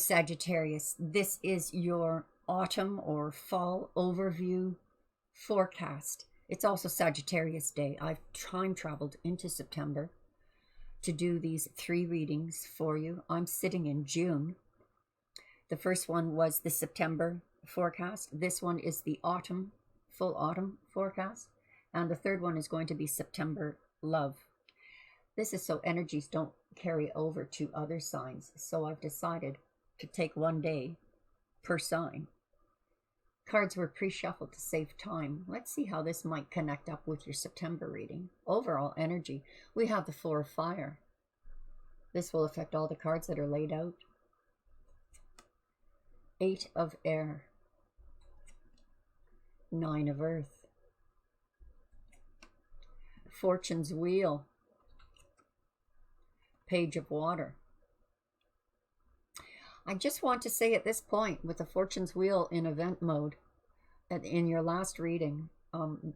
Sagittarius, this is your autumn or fall overview forecast. It's also Sagittarius Day. I've time traveled into September to do these 3 readings for you. I'm sitting in June. The first one was the September forecast. This one is the autumn, full autumn forecast. And the third one is going to be September love. This is so energies don't carry over to other signs. So I've decided to take 1 day per sign. Cards were pre-shuffled to save time. Let's see how this might connect up with your September reading. Overall energy, we have the 4 of fire. This will affect all the cards that are laid out. 8 of air. 9 of earth. Fortune's wheel. Page of water. I just want to say at this point, with the Fortune's Wheel in event mode, in your last reading,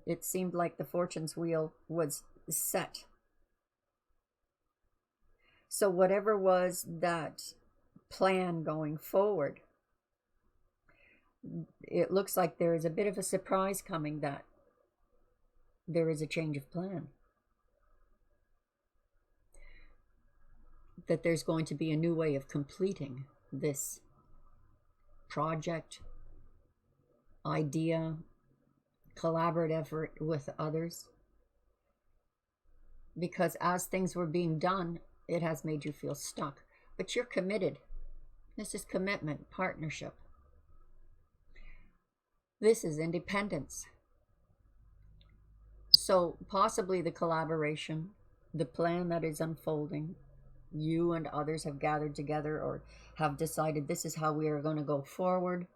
it seemed like the Fortune's Wheel was set. So whatever was that plan going forward, it looks like there is a bit of a surprise coming, that there is a change of plan. That there's going to be a new way of completing this project, idea, collaborative effort with others. Because as things were being done, it has made you feel stuck. But you're committed. This is commitment, partnership. This is independence. So possibly the collaboration, the plan that is unfolding, you and others have gathered together or have decided this is how we are going to go forward.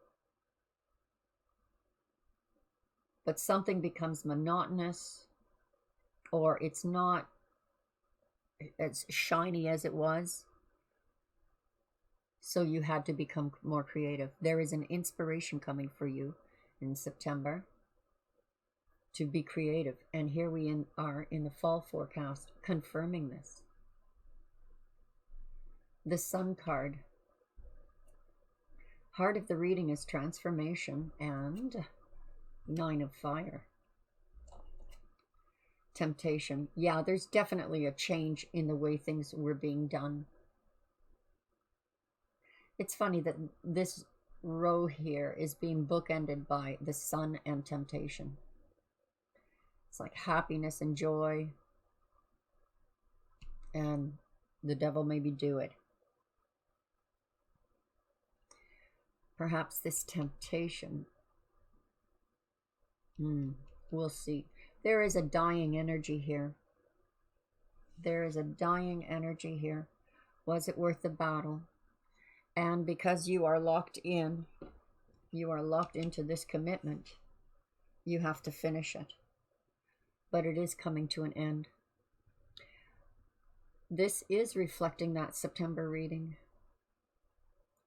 But something becomes monotonous, or it's not as shiny as it was. So you had to become more creative. There is an inspiration coming for you in September to be creative. And here we are in the fall forecast confirming this. The Sun card. Heart of the reading is transformation and 9 of fire. Temptation. Yeah, there's definitely a change in the way things were being done. It's funny that this row here is being bookended by the Sun and temptation. It's like happiness and joy, and the devil maybe do it. Perhaps this temptation, we'll see. There is a dying energy here. There is a dying energy here. Was it worth the battle? And because you are locked in, you are locked into this commitment, you have to finish it. But it is coming to an end. This is reflecting that September reading.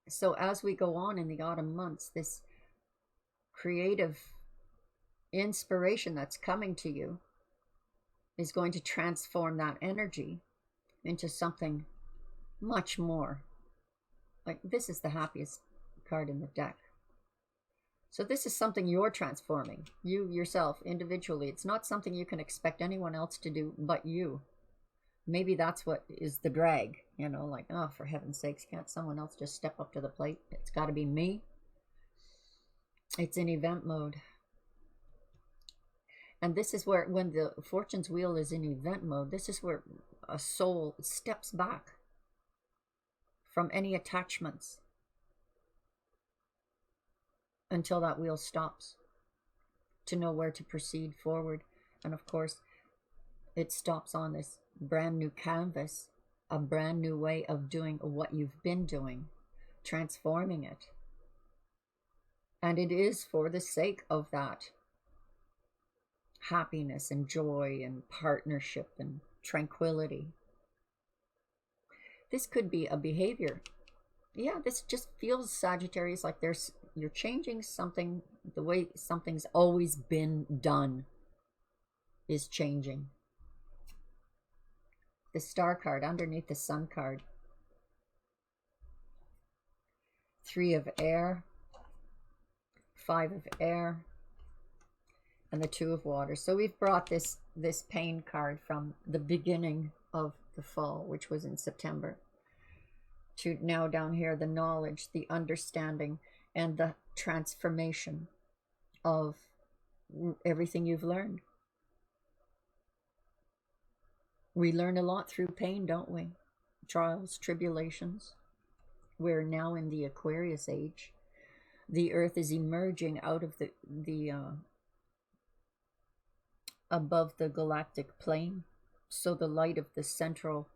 So as we go on in the autumn months, this creative inspiration that's coming to you is going to transform that energy into something much more. Like, this is the happiest card in the deck. So this is something you're transforming, you yourself, individually. It's not something you can expect anyone else to do but you. Maybe that's what is the drag, you know, like, oh, for heaven's sakes, can't someone else just step up to the plate? It's got to be me. It's in event mode. And this is where, when the Fortune's Wheel is in event mode, this is where a soul steps back from any attachments until that wheel stops, to know where to proceed forward. And of course, it stops on this brand new canvas, a brand new way of doing what you've been doing, transforming it. And it is for the sake of that happiness and joy and partnership and tranquility. This could be a behavior. Yeah, this just feels, Sagittarius, like you're changing something. The way something's always been done is changing. The Star card underneath the Sun card. 3 of air, 5 of air, and the 2 of water. So we've brought this pain card from the beginning of the fall, which was in September, to now down here, the knowledge, the understanding, and the transformation of everything you've learned. We learn a lot through pain, don't we? Trials, tribulations. We're now in the Aquarius age. The earth is emerging out of the above the galactic plane. So the light of the central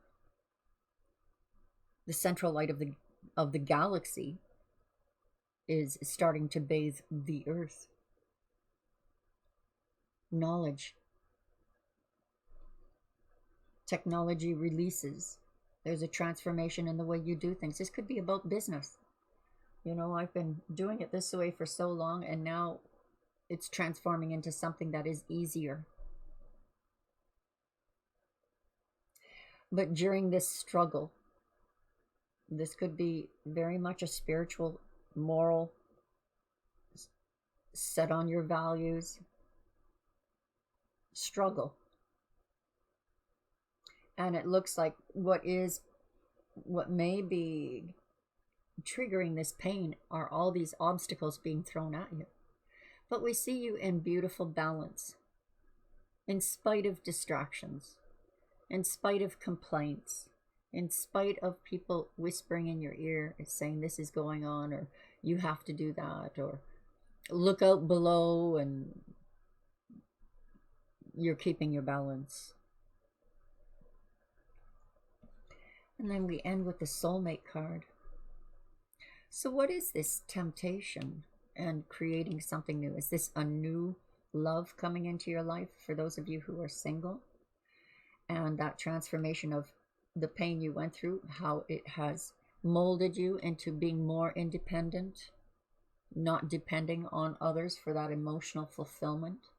light of the galaxy is starting to bathe the earth. Knowledge. Technology releases. There's a transformation in the way you do things. This could be about business. You know, I've been doing it this way for so long, and now it's transforming into something that is easier. But during this struggle, this could be very much a spiritual, moral, set on your values struggle. And it looks like what may be triggering this pain are all these obstacles being thrown at you. But we see you in beautiful balance, in spite of distractions, in spite of complaints, in spite of people whispering in your ear saying this is going on, or you have to do that, or look out below, and you're keeping your balance. And then we end with the soulmate card. So what is this temptation and creating something new? Is this a new love coming into your life for those of you who are single? And that transformation of the pain you went through, how it has molded you into being more independent, not depending on others for that emotional fulfillment.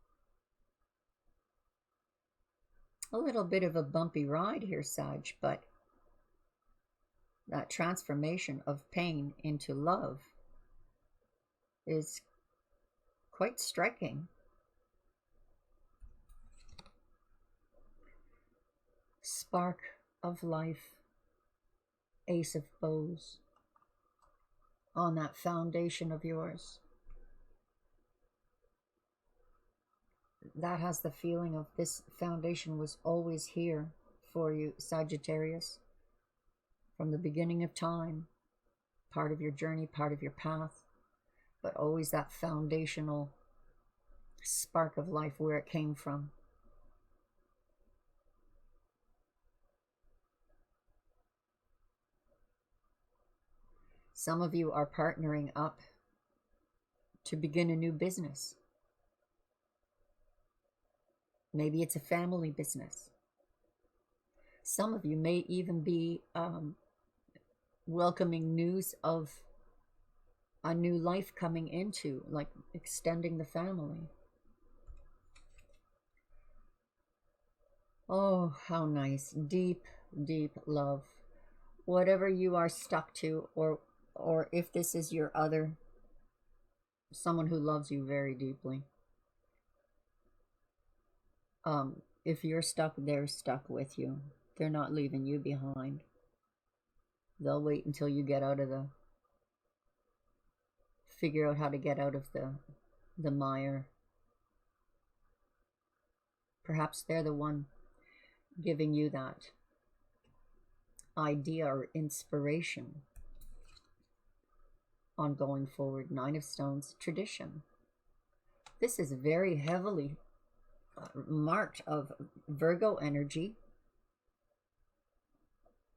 A little bit of a bumpy ride here, Sag, but that transformation of pain into love is quite striking. Spark of life, Ace of Bows, on that foundation of yours. That has the feeling of this foundation was always here for you, Sagittarius. From the beginning of time, part of your journey, part of your path, but always that foundational spark of life where it came from. Some of you are partnering up to begin a new business. Maybe it's a family business. Some of you may even be welcoming news of a new life coming into, like extending the family. Oh, how nice. Deep, deep love. Whatever you are stuck to, or if this is your other, someone who loves you very deeply. If you're stuck, they're stuck with you. They're not leaving you behind. They'll wait until you get out of figure out how to get out of the mire. Perhaps they're the one giving you that idea or inspiration on going forward. Nine of Stones, tradition. This is very heavily marked of Virgo energy.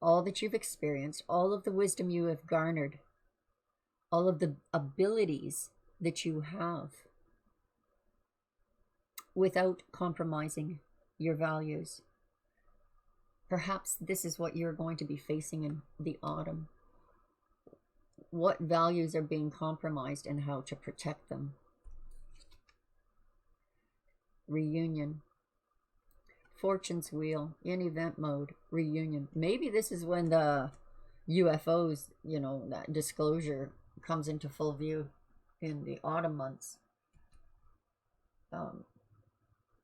All that you've experienced, all of the wisdom you have garnered, all of the abilities that you have without compromising your values. Perhaps this is what you're going to be facing in the autumn. What values are being compromised and how to protect them. Reunion. Fortune's wheel in event mode. Reunion. Maybe this is when the UFOs, you know, that disclosure comes into full view in the autumn months.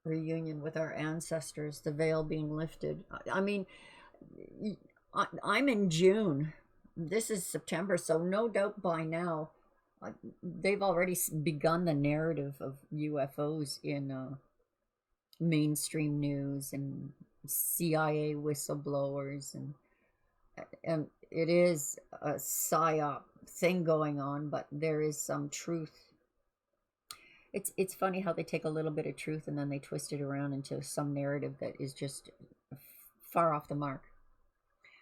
Reunion with our ancestors, the veil being lifted. I mean, I'm in June. This is September, so no doubt by now they've already begun the narrative of UFOs in mainstream news and CIA whistleblowers, and it is a psyop thing going on, but there is some truth. It's funny how they take a little bit of truth and then they twist it around into some narrative that is just far off the mark.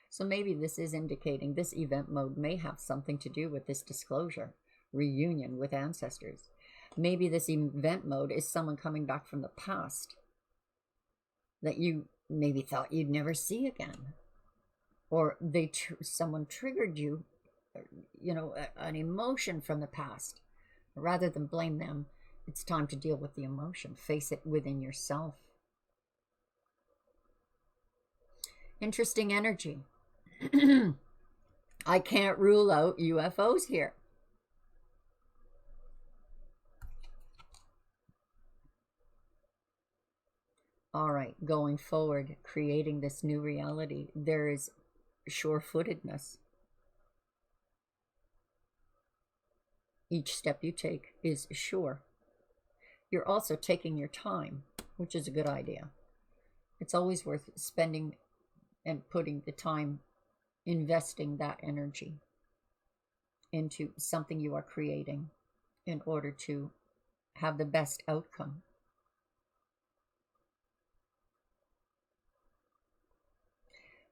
So maybe this is indicating this event mode may have something to do with this disclosure, reunion with ancestors. Maybe this event mode is someone coming back from the past that you maybe thought you'd never see again. Or someone triggered you, an emotion from the past. Rather than blame them, it's time to deal with the emotion. Face it within yourself. Interesting energy. I can't rule out UFOs here. All right, going forward, creating this new reality, there is sure-footedness. Each step you take is sure. You're also taking your time, which is a good idea. It's always worth spending and putting the time, investing that energy into something you are creating in order to have the best outcome.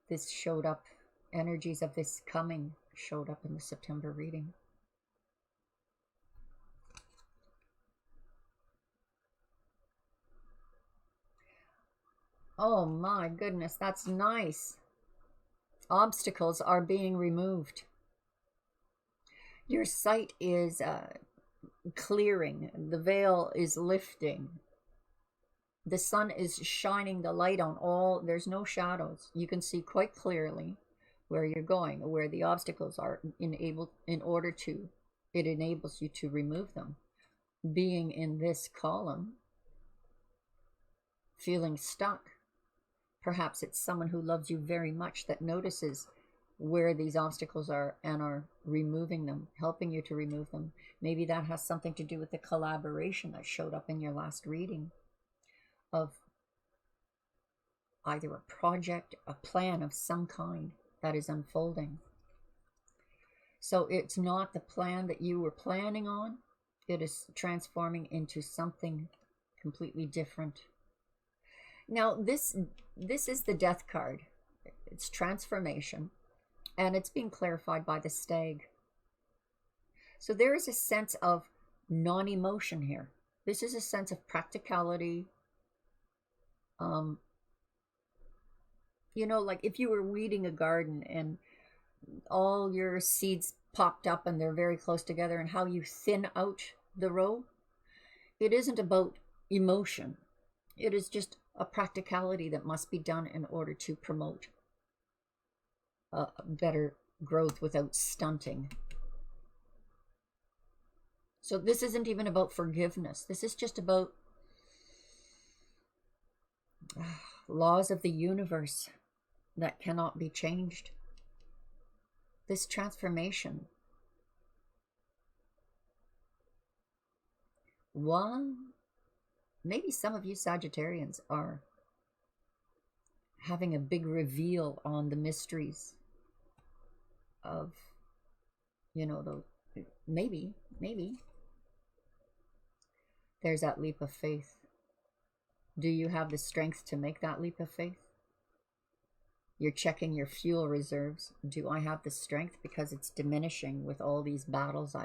This showed up, energies of this coming showed up in the September reading. Oh my goodness, that's nice. Obstacles are being removed. Your sight is clearing. The veil is lifting. The sun is shining the light on all. There's no shadows. You can see quite clearly where you're going, where the obstacles are. It enables you to remove them. Being in this column, feeling stuck. Perhaps it's someone who loves you very much that notices where these obstacles are and are removing them, helping you to remove them. Maybe that has something to do with the collaboration that showed up in your last reading of either a project, a plan of some kind that is unfolding. So it's not the plan that you were planning on. It is transforming into something completely different. Now, this is the Death card. It's transformation, and it's being clarified by the Stag. So there is a sense of non-emotion here. This is a sense of practicality. Like if you were weeding a garden and all your seeds popped up and they're very close together, and how you thin out the row. It isn't about emotion. It is just a practicality that must be done in order to promote better growth without stunting. So this isn't even about forgiveness. This is just about laws of the universe that cannot be changed. This transformation. Maybe some of you Sagittarians are having a big reveal on the mysteries of, maybe there's that leap of faith. Do you have the strength to make that leap of faith? You're checking your fuel reserves. Do I have the strength? Because it's diminishing with all these battles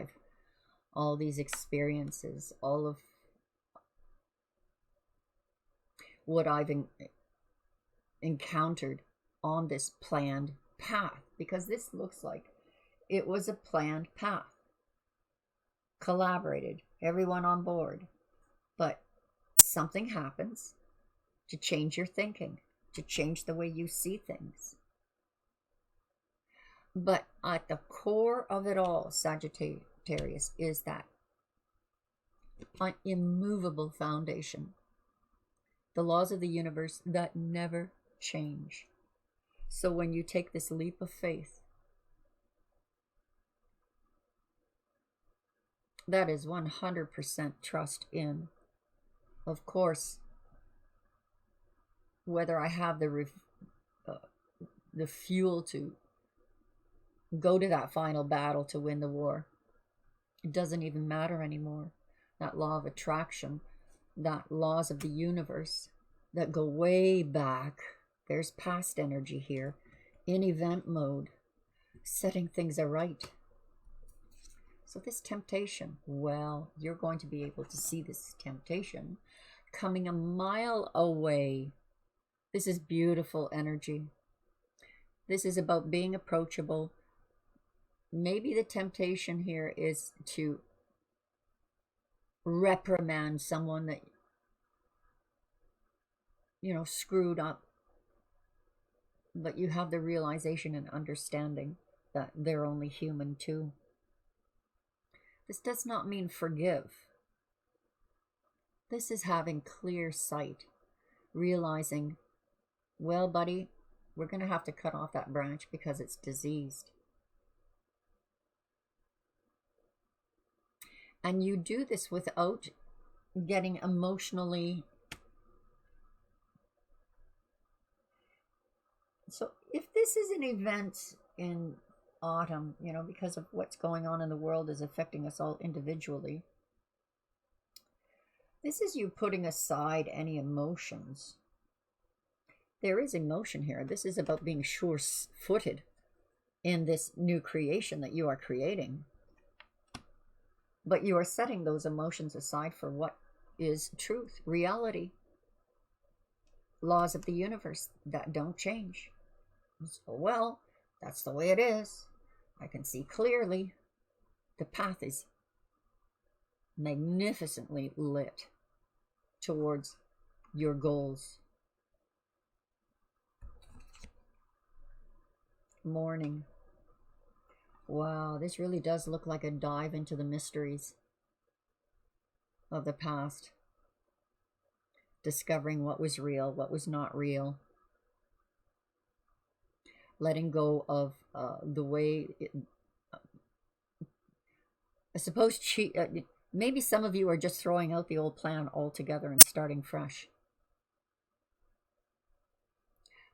all these experiences, all of what I've encountered on this planned path. Because this looks like it was a planned path. Collaborated, everyone on board. But something happens to change your thinking, to change the way you see things. But at the core of it all, Sagittarius is that immovable foundation. The laws of the universe that never change. So when you take this leap of faith, that is 100% trust in, of course, whether I have the fuel to go to that final battle to win the war. It doesn't even matter anymore. That law of attraction, that laws of the universe that go way back. There's past energy here in event mode, setting things aright. So this temptation, well, you're going to be able to see this temptation coming a mile away. This is beautiful energy. This is about being approachable. Maybe the temptation here is to reprimand someone that, you know, screwed up. But you have the realization and understanding that they're only human too. This does not mean forgive. This is having clear sight, realizing, well, buddy, we're going to have to cut off that branch because it's diseased. And you do this without getting emotionally. So if this is an event in autumn, you know, because of what's going on in the world is affecting us all individually, this is you putting aside any emotions. There is emotion here. This is about being sure-footed in this new creation that you are creating. But you are setting those emotions aside for what is truth, reality, laws of the universe that don't change. So, well, that's the way it is. I can see clearly. The path is magnificently lit towards your goals. Morning. Wow, this really does look like a dive into the mysteries of the past. Discovering what was real, what was not real. Letting go of the way I suppose maybe some of you are just throwing out the old plan altogether and starting fresh.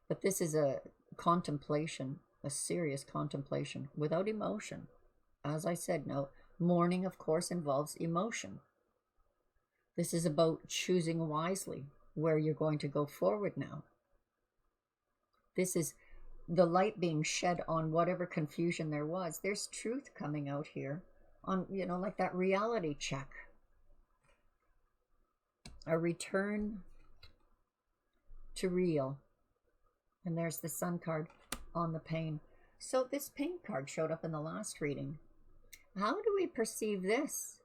But this is a contemplation, a serious contemplation without emotion. As I said, no, mourning, of course, involves emotion. This is about choosing wisely where you're going to go forward now. This is the light being shed on whatever confusion there was. There's truth coming out here on, you know, like that reality check. A return to real. And there's the Sun card on the pain. So this pain card showed up in the last reading. How do we perceive this?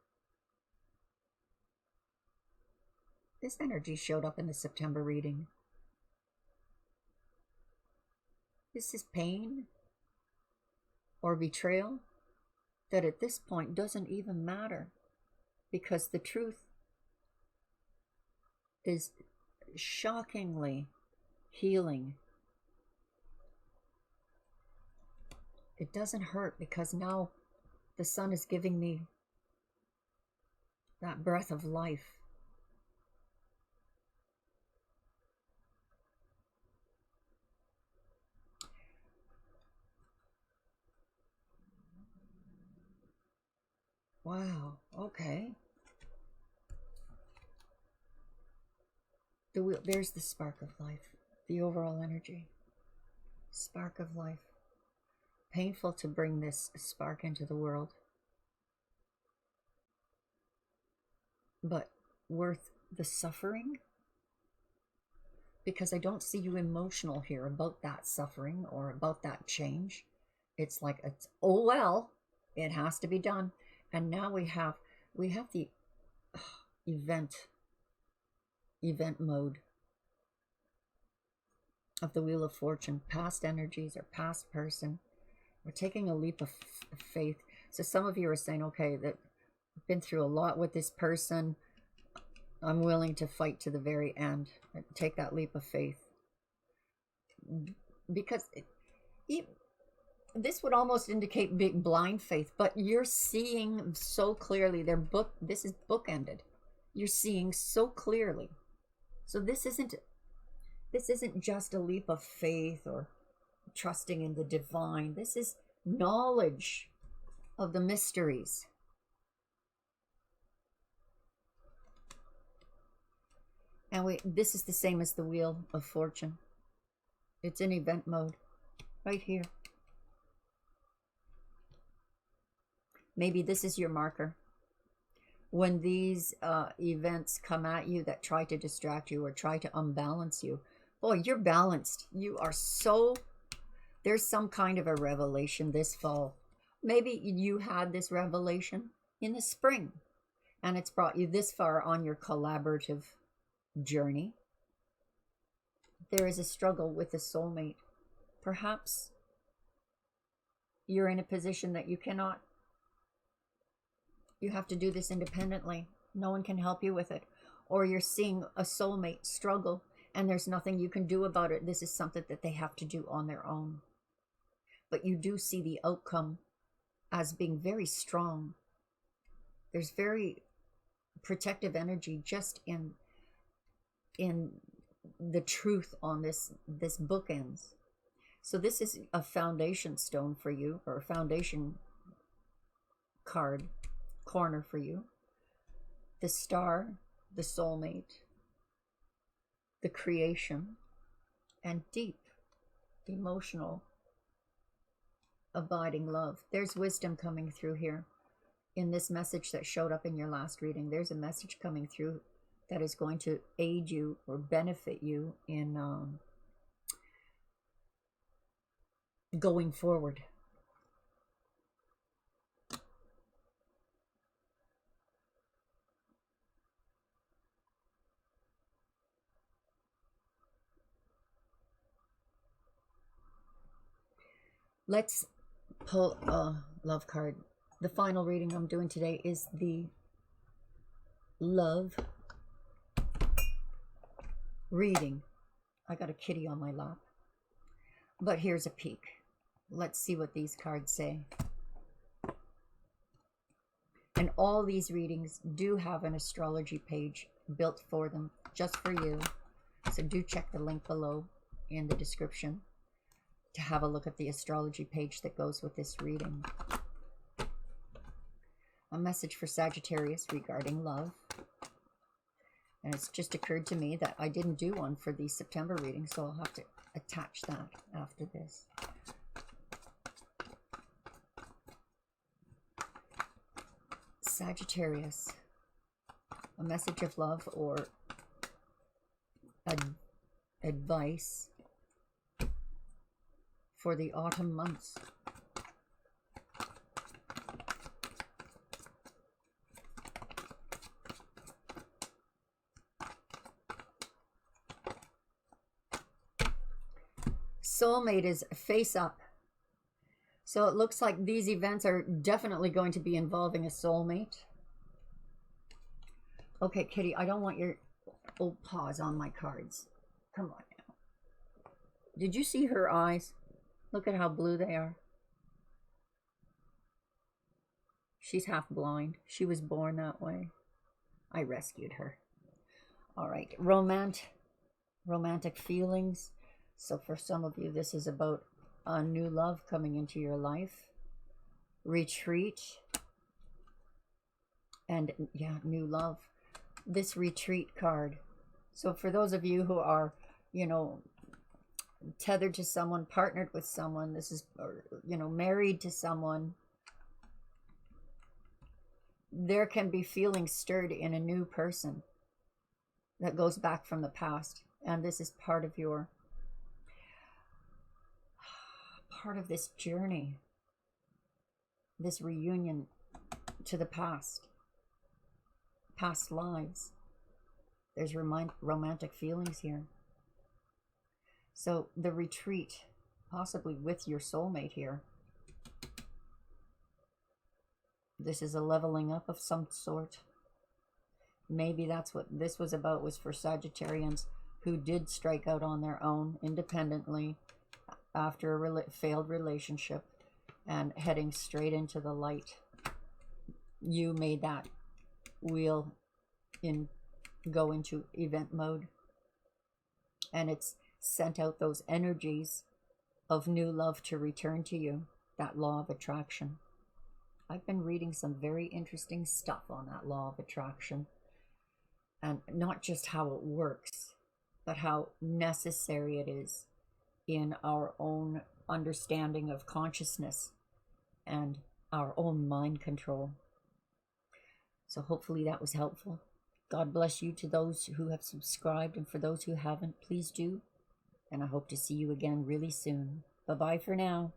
This energy showed up in the September reading. This is pain or betrayal that at this point doesn't even matter, because the truth is shockingly healing. It doesn't hurt because now the sun is giving me that breath of life. Wow, okay. There's the spark of life, the overall energy. Spark of life. Painful to bring this spark into the world, but worth the suffering, because I don't see you emotional here about that suffering or about that change. It's like, it's, oh well, it has to be done. And now we have the event mode of the Wheel of Fortune. Past energies or past person. We're taking a leap of faith. So some of you are saying, okay, that I've been through a lot with this person. I'm willing to fight to the very end. Take that leap of faith. Because this would almost indicate big blind faith, but you're seeing so clearly. This is bookended. You're seeing so clearly. So this isn't just a leap of faith or trusting in the divine. This is knowledge of the mysteries. And this is the same as the Wheel of Fortune. It's in event mode right here. Maybe this is your marker. When these events come at you that try to distract you or try to unbalance you, boy, you're balanced. You are so... There's some kind of a revelation this fall. Maybe you had this revelation in the spring, and it's brought you this far on your collaborative journey. There is a struggle with a soulmate. Perhaps you're in a position that you cannot. You have to do this independently. No one can help you with it. Or you're seeing a soulmate struggle and there's nothing you can do about it. This is something that they have to do on their own. But you do see the outcome as being very strong. There's very protective energy just in the truth on this bookends. So this is a foundation stone for you, or a foundation card corner for you. The star, the soulmate, the creation, and deep emotional abiding love. There's wisdom coming through here. In this message that showed up in your last reading, there's a message coming through that is going to aid you or benefit you in going forward. Let's pull a love card. The final reading I'm doing today is the love reading. I got a kitty on my lap. But here's a peek. Let's see what these cards say. And all these readings do have an astrology page built for them, just for you. So do check the link below in the description to have a look at the astrology page that goes with this reading. A message for Sagittarius regarding love. And it's just occurred to me that I didn't do one for the September reading, so I'll have to attach that after this. Sagittarius, a message of love or advice for the autumn months. Soulmate is face up. So it looks like these events are definitely going to be involving a soulmate. Okay, Kitty, I don't want your old paws on my cards. Come on now. Did you see her eyes? Look at how blue they are. She's half blind. She was born that way. I rescued her. All right, romantic feelings. So for some of you, this is about a new love coming into your life. Retreat. And yeah, new love. This retreat card. So for those of you who are, you know, tethered to someone, partnered with someone, this is, or, you know, married to someone, there can be feelings stirred in a new person that goes back from the past. And this is part of your part of this journey, this reunion to the past lives. There's romantic feelings here. So the retreat, possibly with your soulmate here. This is a leveling up of some sort. Maybe that's what this was about, was for Sagittarians who did strike out on their own independently after a failed relationship and heading straight into the light. You made that wheel go into event mode, and it's sent out those energies of new love to return to you, that law of attraction. I've been reading some very interesting stuff on that law of attraction, and not just how it works, but how necessary it is in our own understanding of consciousness and our own mind control. So hopefully that was helpful. God bless you to those who have subscribed, and for those who haven't, please do. And I hope to see you again really soon. Bye-bye for now.